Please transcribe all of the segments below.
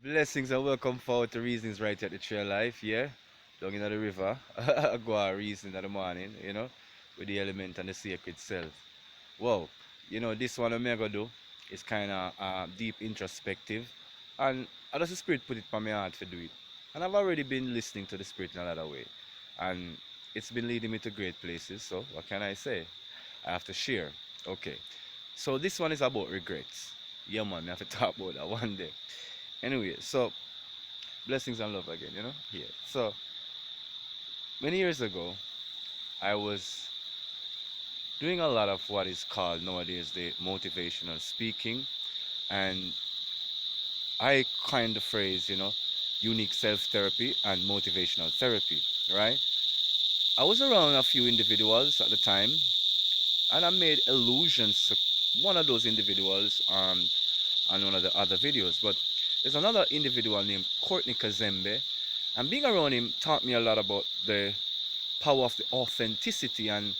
Blessings and welcome forward to Reasons right at the trail life, yeah? Down in the river. I go a reason in the morning, with the element and the sacred self. Whoa, this one I'm gonna do is kind of deep introspective. And as the Spirit put it on my heart to do it. And I've already been listening to the Spirit in another way. And it's been leading me to great places, so what can I say? I have to share. Okay, so this one is about regrets. Yeah, man, I have to talk about that one day. Anyway, so blessings and love again, here. So many years ago, I was doing a lot of what is called nowadays the motivational speaking, and I coined the phrase, unique self therapy and motivational therapy, right? I was around a few individuals at the time, and I made allusions to one of those individuals on one of the other videos. But there's another individual named Courtney Kazembe, and being around him taught me a lot about the power of the authenticity, and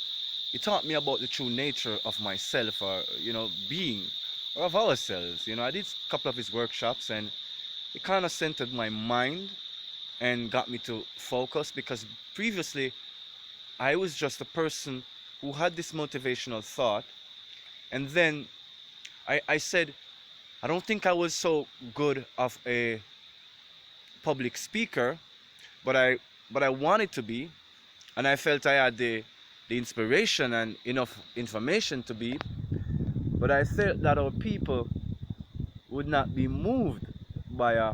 it taught me about the true nature of myself, or being, or of ourselves. I did a couple of his workshops, and it kind of centered my mind and got me to focus, because previously I was just a person who had this motivational thought, and then I said I don't think I was so good of a public speaker, but I wanted to be, and I felt I had the inspiration and enough information to be, but I felt that our people would not be moved by a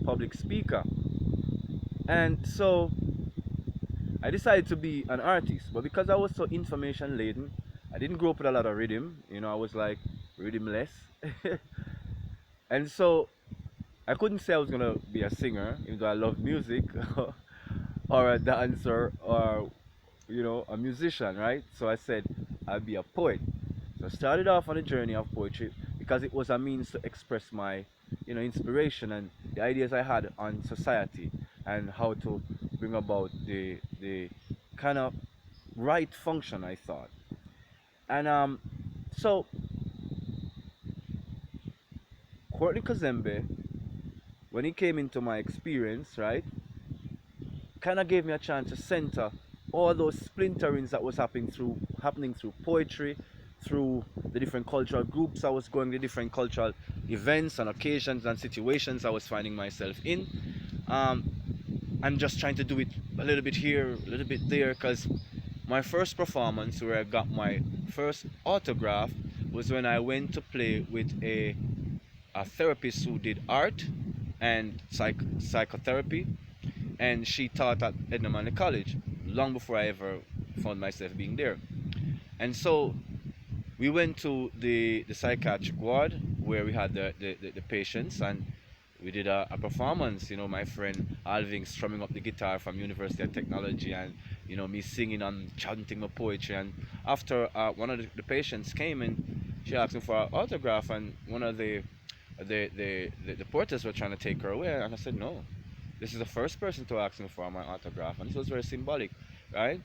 public speaker. And so I decided to be an artist. But because I was so information laden, I didn't grow up with a lot of rhythm. I was like rhythmless. And so I couldn't say I was gonna be a singer, even though I love music, or a dancer, or a musician, right? So I said I'd be a poet. So I started off on a journey of poetry because it was a means to express my, inspiration and the ideas I had on society and how to bring about the kind of right function I thought. And so Courtney Kazembe, when he came into my experience, right, kind of gave me a chance to center all those splinterings that was happening through poetry, through the different cultural groups I was going, the different cultural events and occasions and situations I was finding myself in. Um, I'm just trying to do it a little bit here, a little bit there, because my first performance where I got my first autograph was when I went to play with a therapist who did art and psychotherapy, and she taught at Edna Manley College long before I ever found myself being there. And so we went to the psychiatric ward where we had the patients, and we did a performance. My friend Alvin strumming up the guitar from University of Technology, and me singing and chanting my poetry. And after one of the patients came in, she asked me for an autograph, and one of the porters were trying to take her away, and I said no. This is the first person to ask me for my autograph, and this was very symbolic, right?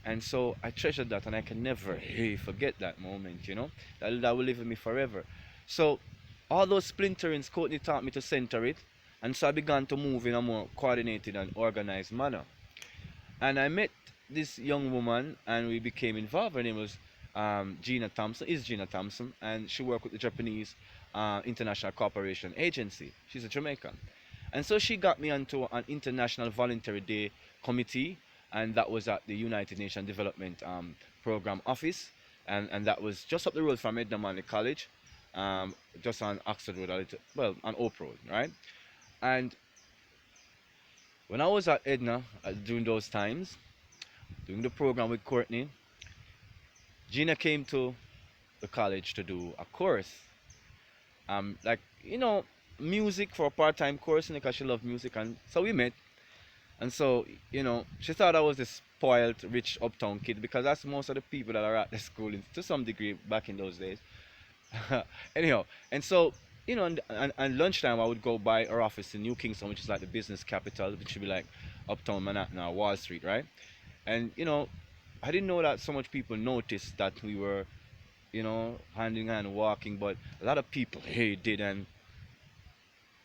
And so I treasured that, and I can never forget that moment. That will live with me forever. So all those splinterings, Courtney taught me to center it, and so I began to move in a more coordinated and organized manner. And I met this young woman, and we became involved. Her name was Gina Thompson. Is Gina Thompson, and she worked with the Japanese International Cooperation Agency. She's a Jamaican. And so she got me onto an International Voluntary Day committee, and that was at the United Nations Development Program Office, and that was just up the road from Edna Manley College, just on Oxford Road, on Oak Road, right? And when I was at Edna during those times, doing the program with Courtney, Gina came to the college to do a course, like music for a part-time course, because she loved music, and so we met. And so, she thought I was this spoiled, rich uptown kid, because that's most of the people that are at the school to some degree back in those days. Anyhow, and so, and lunchtime I would go by her office in New Kingston, which is like the business capital, which should be like uptown Manhattan or Wall Street, right? And, I didn't know that so much people noticed that we were, hand in hand walking, but a lot of people, hey, did. And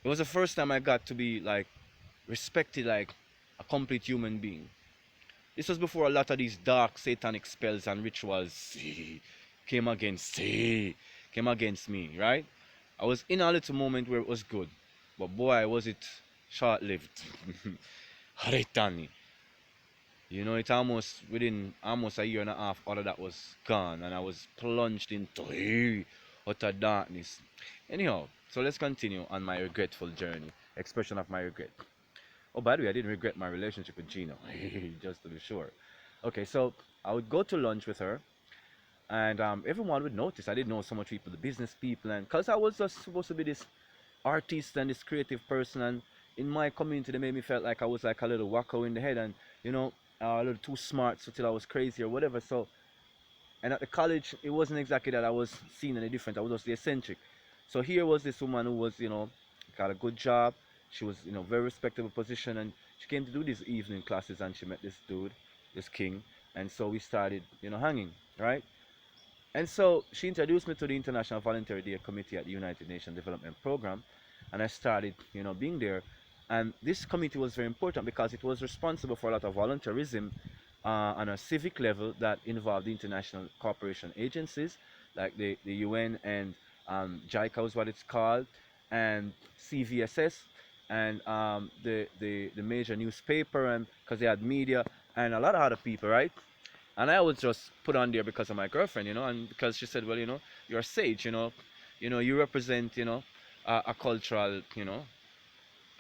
It was the first time I got to be like respected like a complete human being. This was before a lot of these dark satanic spells and rituals came against came against me, right? I was in a little moment where it was good, but boy, was it short-lived. Haretani. You know, it almost within almost a year and a half, all of that was gone, and I was plunged into utter darkness. Anyhow, so let's continue on my regretful journey. Expression of my regret. Oh, by the way, I didn't regret my relationship with Gino, just to be sure. Okay, so I would go to lunch with her, and everyone would notice. I didn't know so much people, the business people, and because I was just supposed to be this artist and this creative person, and in my community, they made me felt like I was like a little wacko in the head, and you know, a little too smart, so till I was crazy or whatever. So, and at the college, it wasn't exactly that I was seen any different. I was just the eccentric. So here was this woman who was, you know, got a good job. She was, you know, very respectable position, and she came to do these evening classes, and she met this dude, this king, and so we started, you know, hanging, right? And so she introduced me to the International Voluntary Day Committee at the United Nations Development Program, and I started, you know, being there. And this committee was very important because it was responsible for a lot of volunteerism on a civic level that involved the international cooperation agencies like the UN and JICA was what it's called, and CVSS, and the major newspaper, and because they had media and a lot of other people, right? And I was just put on there because of my girlfriend, you know, and because she said, well, you know, you're a sage, you know, you represent, you know, a cultural, you know,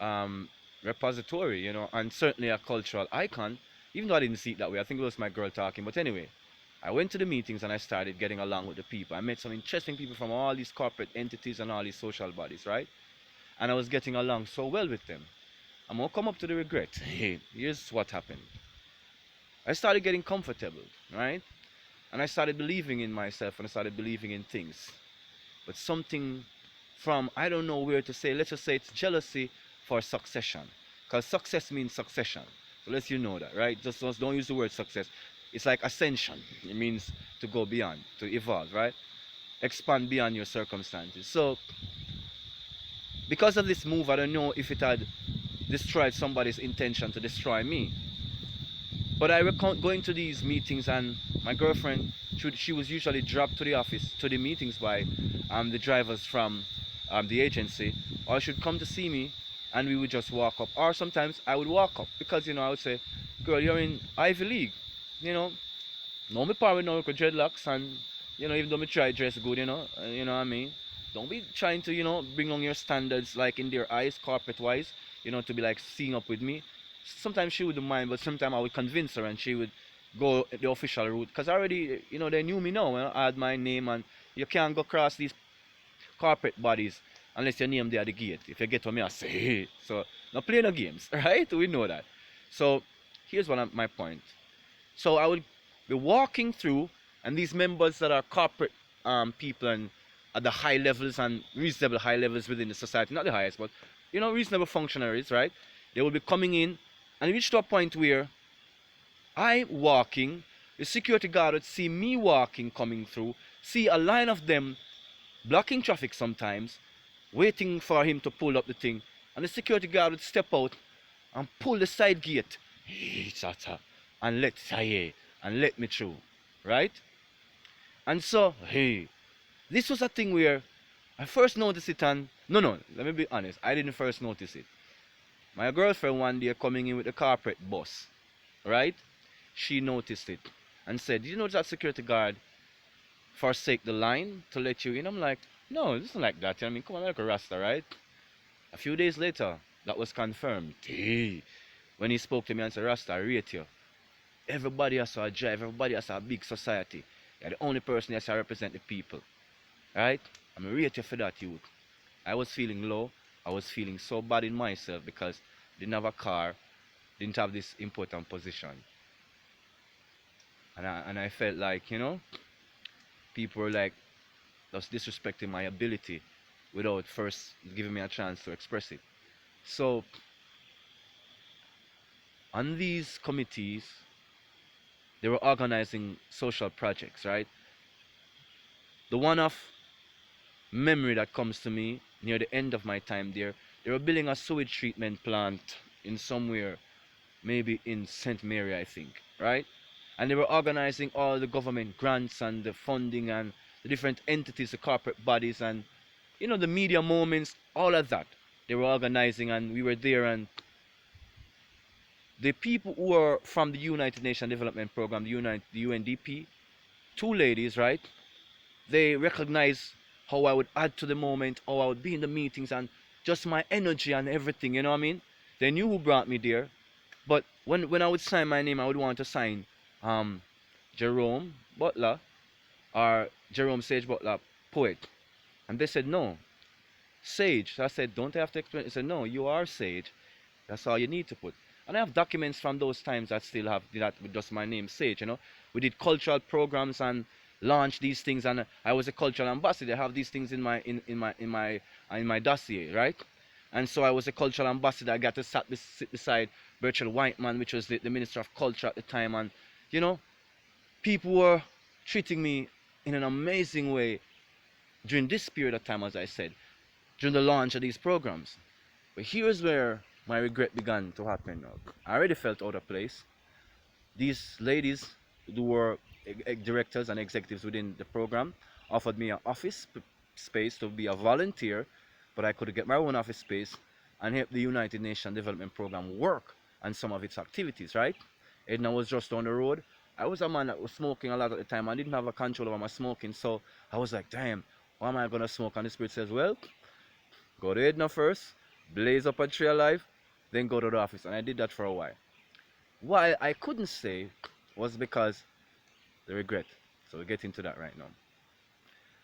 um, repository, you know, and certainly a cultural icon. Even though I didn't see it that way, I think it was my girl talking. But anyway, I went to the meetings and I started getting along with the people. I met some interesting people from all these corporate entities and all these social bodies, right? And I was getting along so well with them. I'm gonna come up to the regret. Hey, here's what happened. I started getting comfortable, right? And I started believing in myself and I started believing in things. But something from, I don't know where to say, let's just say it's jealousy for succession. Because success means succession. So let's you know that, right? Just don't use the word success. It's like ascension. It means to go beyond, to evolve, right? Expand beyond your circumstances. So because of this move, I don't know if it had destroyed somebody's intention to destroy me. But I recount going to these meetings, and my girlfriend, she was usually dropped to the office, to the meetings by the drivers from the agency, or she'd come to see me, and we would just walk up. Or sometimes I would walk up because, you know, I would say, girl, you're in Ivy League, you know, no me power with no dreadlocks, and, you know, even though me try dress good, you know what I mean? Don't be trying to, you know, bring on your standards like in their eyes, corporate wise, you know, to be like seeing up with me. Sometimes she wouldn't mind, but sometimes I would convince her and she would go the official route. Because already, you know, they knew me now. You know, I had my name, and you can't go across these corporate bodies unless your name there at the gate. If you get what me I say. So, not play no games, right? We know that. So, here's my point. So I would be walking through, and these members that are corporate people and at the high levels and reasonable high levels within the society, not the highest, but you know, reasonable functionaries, right? They will be coming in, and reach to a point where I'm walking, the security guard would see me walking, coming through, see a line of them blocking traffic sometimes, waiting for him to pull up the thing, and the security guard would step out and pull the side gate, and let me through, right? And so, hey, this was a thing where I first noticed it, and no, let me be honest, I didn't first notice it. My girlfriend one day coming in with the corporate bus, right? She noticed it and said, "Did you notice that security guard forsake the line to let you in?" I'm like, "No, it's not like that. I mean, come on, like a Rasta, right?" A few days later, that was confirmed. Hey, when he spoke to me and said, "Rasta, I rate you. Everybody has a drive, everybody has a big society. You're the only person that has to represent the people. Right? I'm gonna rate you for that, youth." I was feeling low. I was feeling so bad in myself because I didn't have a car, didn't have this important position. And I felt like, you know, people were like just disrespecting my ability without first giving me a chance to express it. So on these committees, they were organizing social projects, right? The one of memory that comes to me near the end of my time there They were building a sewage treatment plant in somewhere, maybe in St. Mary, I think, right? And they were organizing all the government grants and the funding and the different entities, the corporate bodies, and the media moments, all of that. They were organizing, and we were there. And the people who were from the United Nations Development Program, the UNDP, two ladies, right? They recognized how I would add to the moment, how I would be in the meetings, and just my energy and everything. You know what I mean? They knew who brought me there. But when I would sign my name, I would want to sign um, Jerome Butler or Jerome Sage Butler, poet. And they said, no, Sage. So I said, don't I have to explain? They said, no, you are Sage. That's all you need to put. And I have documents from those times that still have that with just my name, Sage. We did cultural programs and launched these things, and I was a cultural ambassador. I have these things in my dossier, right? And so I was a cultural ambassador. I got to sit beside Bertrand Whiteman, which was the Minister of Culture at the time, and you know, people were treating me in an amazing way during this period of time, as I said, during the launch of these programs. But here's where my regret began to happen. I already felt out of place. These ladies who were directors and executives within the program offered me an office space to be a volunteer, but I could get my own office space and help the United Nations Development Program work on some of its activities, right? Edna was just down the road. I was a man that was smoking a lot at the time. I didn't have a control over my smoking, so I was like, damn, why am I gonna smoke? And the Spirit says, well, go to Edna first, blaze up a tree alive, then go to the office. And I did that for a while. Why I couldn't stay was because the regret. So we'll get into that right now.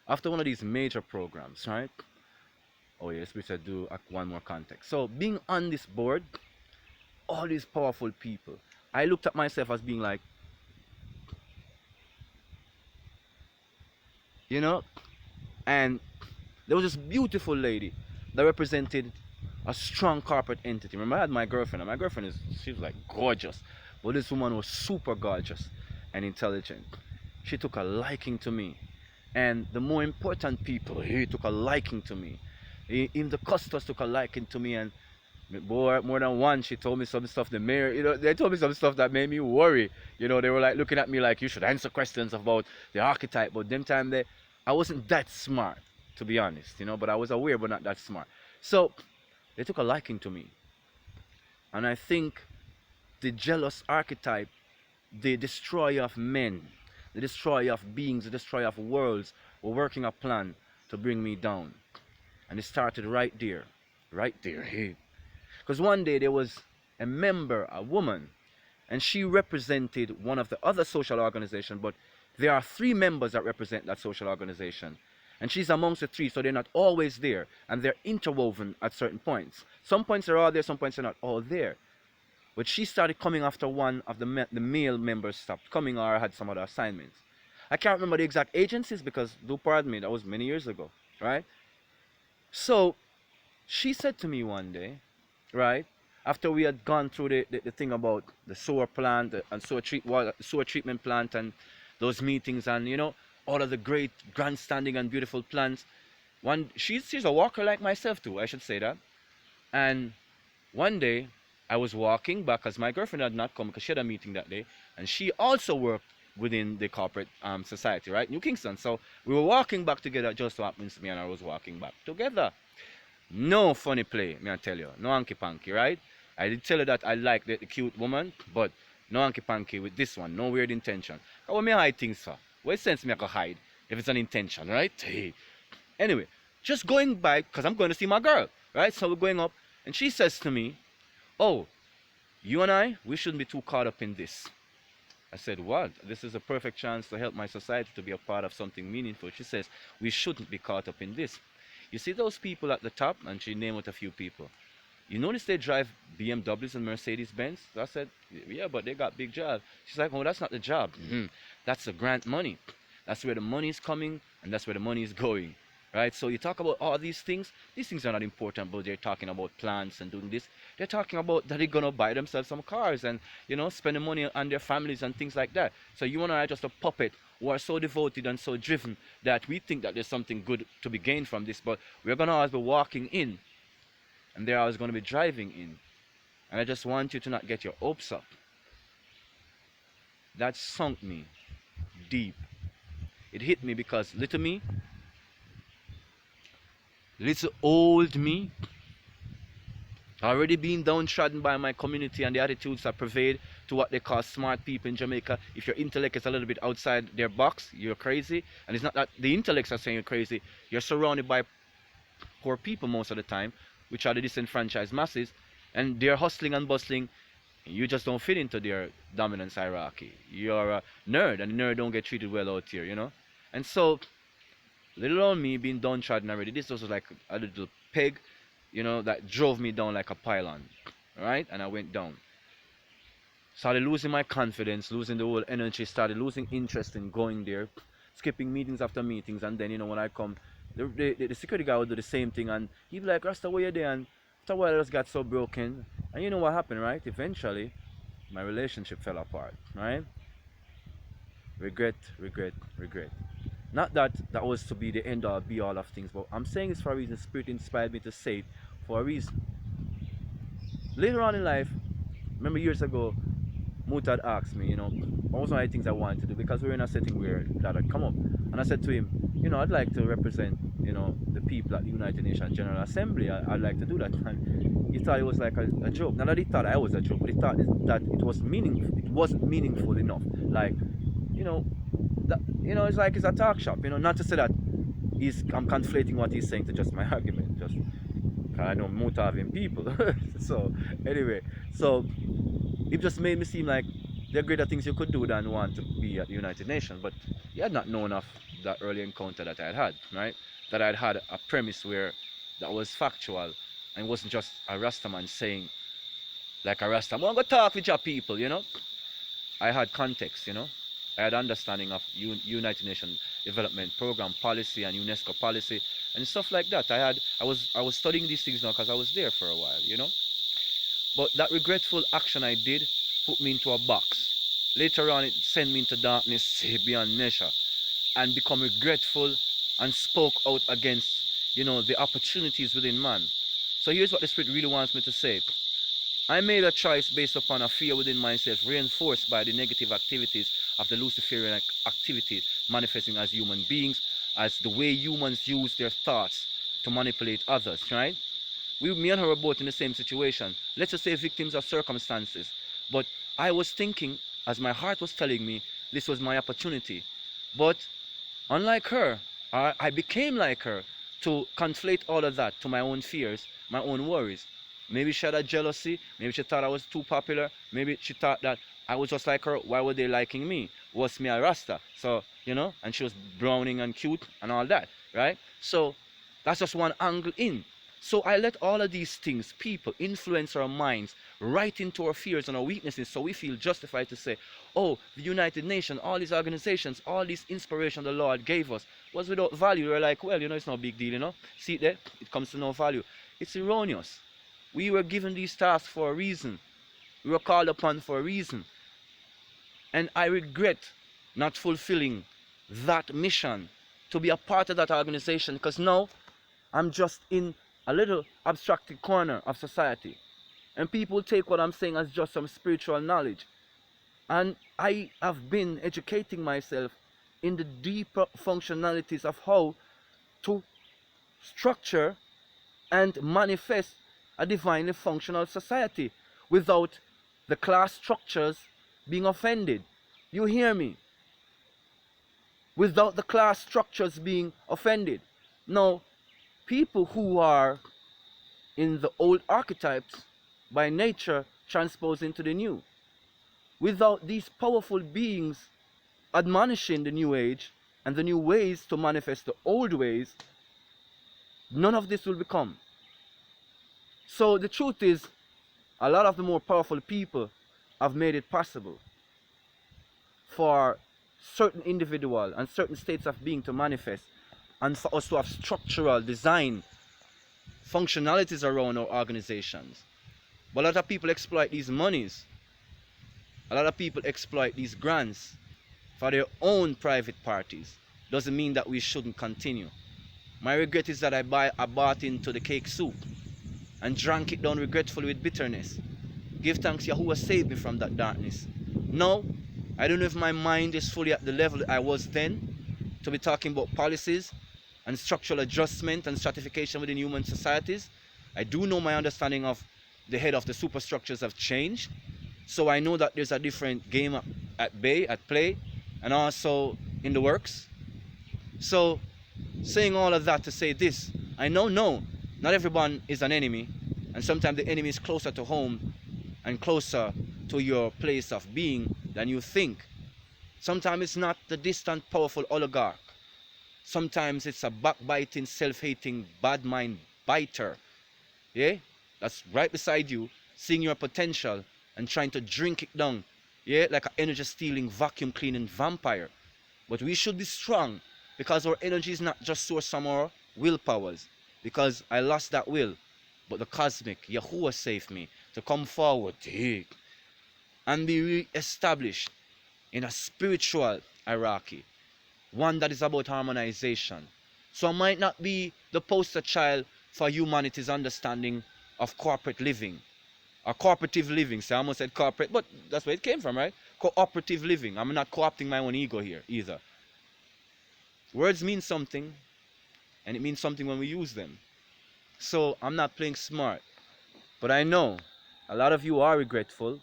After one of these major programs, right? Oh yes, we should do one more context. So being on this board, all these powerful people, I looked at myself as being like, you know, and there was this beautiful lady that represented a strong corporate entity. Remember, I had my girlfriend, and my girlfriend she was like gorgeous, but this woman was super gorgeous and intelligent. She took a liking to me, and the more important people, he took a liking to me. Even the customers took a liking to me, and more than once she told me some stuff. The mayor, they told me some stuff that made me worry. They were like looking at me like you should answer questions about the archetype. But them time I wasn't that smart, to be honest. But I was aware, but not that smart. So they took a liking to me, and I think the jealous archetype, the destroyer of men, the destroyer of beings, the destroyer of worlds, were working a plan to bring me down. And it started right there. Right there. Hey. Because one day there was a member, a woman, and she represented one of the other social organizations, but there are 3 members that represent that social organization. And she's amongst the 3, so they're not always there, and they're interwoven at certain points. Some points they're all there, some points they're not all there. But she started coming after one of the male members stopped coming or had some other assignments. I can't remember the exact agencies because, do pardon me, that was many years ago, right? So she said to me one day, right, after we had gone through the thing about the sewer plant and sewer treatment plant and those meetings and all of the great grandstanding and beautiful plans. She's a walker like myself too, I should say that. And one day I was walking back because my girlfriend had not come because she had a meeting that day, and she also worked within the corporate society, right, New Kingston. So we were walking back together. Just so happens me and I was walking back together. No funny play, me I tell you. No hanky panky, right? I did tell her that I like the cute woman, but no hanky panky with this one. No weird intention. How me hide things, sir? What sense me I can hide if it's an intention, right? Hey. Anyway, just going by because I'm going to see my girl, right? So we're going up, and she says to me, "Oh, you and I, we shouldn't be too caught up in this." I said, "What? This is a perfect chance to help my society to be a part of something meaningful." She says, "We shouldn't be caught up in this. You see those people at the top?" And she named with a few people. "You notice they drive BMWs and Mercedes Benz?" So I said, "Yeah, but they got big jobs." She's like, "Oh, that's not the job. That's the grant money. That's where the money is coming, and that's where the money is going." Right? So you talk about all these things are not important, but they're talking about plants and doing this. They're talking about that they're gonna buy themselves some cars and spend the money on their families and things like that. So you and I are just a puppet who are so devoted and so driven that we think that there's something good to be gained from this, but we're gonna always be walking in And there I was going to be driving in. And I just want you to not get your hopes up. That sunk me deep. It hit me because little old me, already being downtrodden by my community and the attitudes that pervade to what they call smart people in Jamaica. If your intellect is a little bit outside their box, you're crazy. And it's not that the intellects are saying you're crazy. You're surrounded by poor people most of the time, which are the disenfranchised masses, and they're hustling and bustling. You just don't fit into their dominance hierarchy. You're a nerd, and the nerd don't get treated well out here, you know? And so, little old me being downtrodden already, this was like a little peg, you know, that drove me down like a pylon, right? And I went down. Started losing my confidence, losing the whole energy, started losing interest in going there, skipping meetings after meetings. And then, you know, when I come, the security guy would do the same thing, and he'd be like, Rasta, where you there? And after a while, I just got so broken. And you know what happened, right? Eventually, my relationship fell apart, right? Regret, regret, regret. Not that that was to be the end all be all of things, but I'm saying this for a reason. Spirit inspired me to say it for a reason. Later on in life, remember years ago, Mutad asked me, you know, what was one of the things I wanted to do, because we were in a setting where that had come up. And I said to him, you know, I'd like to represent, you know, the people at the United Nations General Assembly. I'd like to do that. And he thought it was like a joke. Not that he thought I was a joke, but he thought that it was meaningful. It wasn't meaningful enough. Like, you know, that, you know, it's like it's a talk shop. You know, not to say that I'm conflating what he's saying to just my argument. Just because I know Mutad in people. So anyway, so it just made me seem like there are greater things you could do than want to be at the United Nations. But he had not known of that early encounter that I had, right? That I had a premise where that was factual and it wasn't just a Rastaman saying, like a Rasta, I'm going to talk with your people, you know? I had context, you know? I had understanding of United Nations Development Program policy and UNESCO policy and stuff like that. I was studying these things now because I was there for a while, you know? But that regretful action I did put me into a box. Later on, it sent me into darkness beyond measure, and become regretful and spoke out against, you know, the opportunities within man. So here's what the Spirit really wants me to say. I made a choice based upon a fear within myself, reinforced by the negative activities of the Luciferian activity manifesting as human beings, as the way humans use their thoughts to manipulate others, right? Me and her were both in the same situation. Let's just say victims of circumstances. But I was thinking, as my heart was telling me, this was my opportunity. But unlike her, I became like her to conflate all of that to my own fears, my own worries. Maybe she had a jealousy. Maybe she thought I was too popular. Maybe she thought that I was just like her. Why were they liking me? Was me a Rasta? So, you know, and she was browning and cute and all that, right? So that's just one angle in. So I let all of these things, people, influence our minds right into our fears and our weaknesses, so we feel justified to say, oh, the United Nations, all these organizations, all this inspiration the Lord gave us was without value. We're like, well, you know, it's no big deal, you know. See it there? It comes to no value. It's erroneous. We were given these tasks for a reason. We were called upon for a reason. And I regret not fulfilling that mission to be a part of that organization, because now I'm just in a little abstracted corner of society. And people take what I'm saying as just some spiritual knowledge. And I have been educating myself in the deeper functionalities of how to structure and manifest a divinely functional society without the class structures being offended. You hear me? Without the class structures being offended. Now, people who are in the old archetypes by nature transpose into the new. Without these powerful beings admonishing the new age and the new ways to manifest the old ways, none of this will become. So the truth is, a lot of the more powerful people have made it possible for certain individual and certain states of being to manifest, and for us to have structural design functionalities around our organizations. But a lot of people exploit these monies. A lot of people exploit these grants for their own private parties. Doesn't mean that we shouldn't continue. My regret is that I bought into the cake soup and drank it down regretfully with bitterness. Give thanks, Yahuwah saved me from that darkness. Now, I don't know if my mind is fully at the level I was then to be talking about policies and structural adjustment and stratification within human societies. I do know my understanding of the head of the superstructures have changed. So I know that there's a different game at play, and also in the works. So saying all of that to say this, I know no, not everyone is an enemy, and sometimes the enemy is closer to home and closer to your place of being than you think. Sometimes it's not the distant, powerful oligarch. Sometimes it's a backbiting, self-hating, bad mind biter. Yeah? That's right beside you, seeing your potential and trying to drink it down. Yeah? Like an energy stealing, vacuum cleaning vampire. But we should be strong because our energy is not just sourced from our willpowers. Because I lost that will. But the cosmic, Yahuwah saved me to come forward, take, and be re-established in a spiritual hierarchy, one that is about harmonization. So I might not be the poster child for humanity's understanding of corporate living or cooperative living. So I almost said corporate, but that's where it came from, right? Cooperative living. I'm not co-opting my own ego here either. Words mean something, and it means something when we use them. So I'm not playing smart, but I know a lot of you are regretful,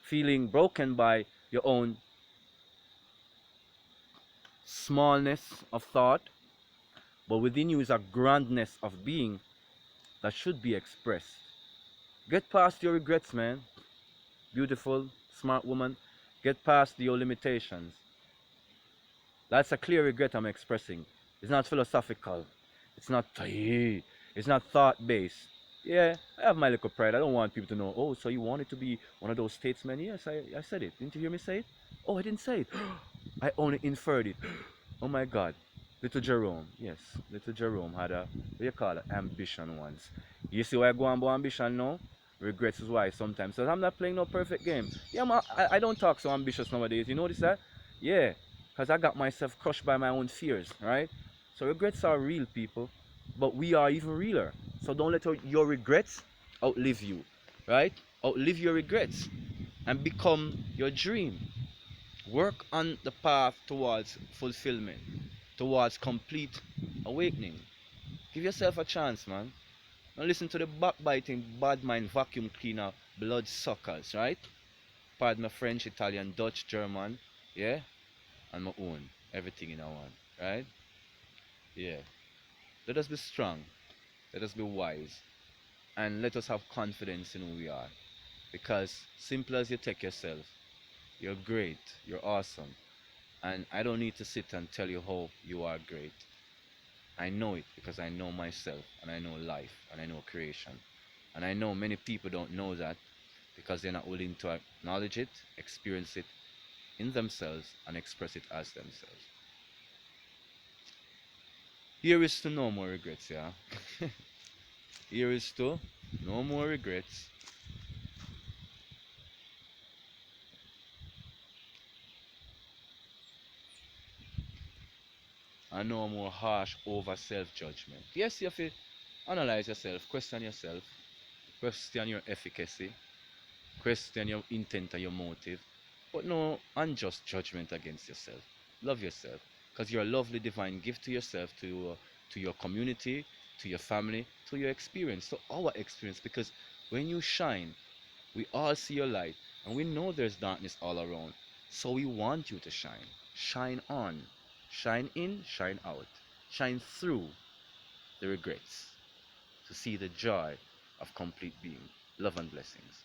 feeling broken by your own smallness of thought, but within you is a grandness of being that should be expressed. Get past your regrets, man. Beautiful, smart woman. Get past your limitations. That's a clear regret I'm expressing. It's not philosophical. It's not it's not thought based. Yeah, I have my little pride. I don't want people to know, oh, so you wanted to be one of those statesmen? Yes, I said it. Didn't you hear me say it? Oh, I didn't say it. I only inferred it. Oh my God. Little Jerome. Yes, little Jerome had a, what do you call it, ambition once. You see why I go on about ambition now? Regrets is why sometimes. So I'm not playing no perfect game. Yeah, I don't talk so ambitious nowadays. You notice that? Yeah, because I got myself crushed by my own fears, right? So regrets are real, people. But we are even realer. So don't let your regrets outlive you, right? Outlive your regrets and become your dream. Work on the path towards fulfillment, towards complete awakening. Give yourself a chance, man. Don't listen to the backbiting, bad mind vacuum cleaner blood suckers, right? Pardon my French, Italian, Dutch, German, yeah? And my own. Everything in our one, right? Yeah. Let us be strong. Let us be wise. And let us have confidence in who we are. Because simple as you take yourself, you're great, you're awesome. And I don't need to sit and tell you how you are great. I know it because I know myself and I know life and I know creation. And I know many people don't know that because they're not willing to acknowledge it, experience it in themselves, and express it as themselves. Here is to no more regrets, yeah. Here is to no more regrets. And no more harsh over self-judgment. Yes, you have to analyze yourself, question your efficacy, question your intent and your motive, but no unjust judgment against yourself. Love yourself, because you're a lovely divine gift to yourself, to your community, to your family, to your experience, to our experience. Because when you shine, we all see your light, and we know there's darkness all around. So we want you to shine. Shine on, shine in, shine out, shine through the regrets to see the joy of complete being. Love and blessings.